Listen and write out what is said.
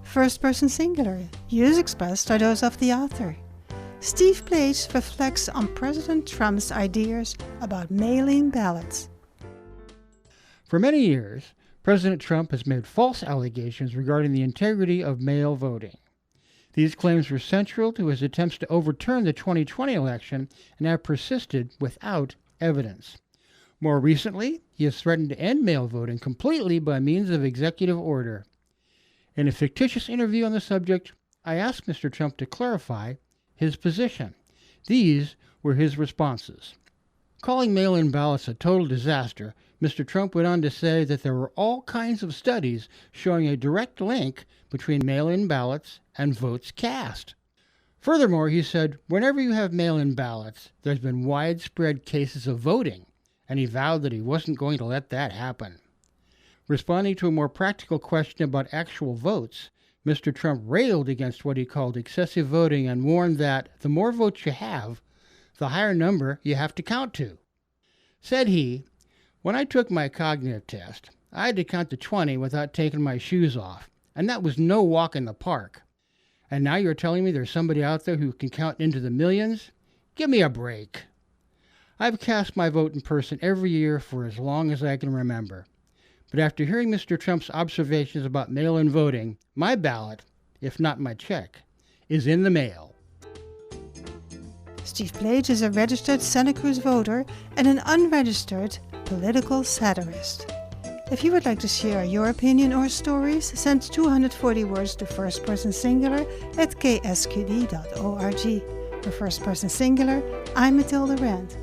First person singular. Views expressed are those of the author. Steve Pleich reflects on President Trump's ideas about mail-in ballots. For many years, President Trump has made false allegations regarding the integrity of mail voting. These claims were central to his attempts to overturn the 2020 election and have persisted without evidence. More recently, he has threatened to end mail voting completely by means of executive order. In a fictitious interview on the subject, I asked Mr. Trump to clarify his position. These were his responses. Calling mail-in ballots a total disaster, Mr. Trump went on to say that there were all kinds of studies showing a direct link between mail-in ballots and votes cast. Furthermore, he said, whenever you have mail-in ballots, there's been widespread cases of voting, and he vowed that he wasn't going to let that happen. Responding to a more practical question about actual votes, Mr. Trump railed against what he called excessive voting and warned that the more votes you have, the higher number you have to count to. Said he, when I took my cognitive test, I had to count to 20 without taking my shoes off, and that was no walk in the park. And now you're telling me there's somebody out there who can count into the millions? Give me a break. I've cast my vote in person every year for as long as I can remember. But after hearing Mr. Trump's observations about mail-in voting, my ballot, if not my check, is in the mail. Steve Pleich is a registered Santa Cruz voter and an unregistered political satirist. If you would like to share your opinion or stories, send 240 words to First Person Singular at ksqd.org. For First Person Singular, I'm Matilda Rand.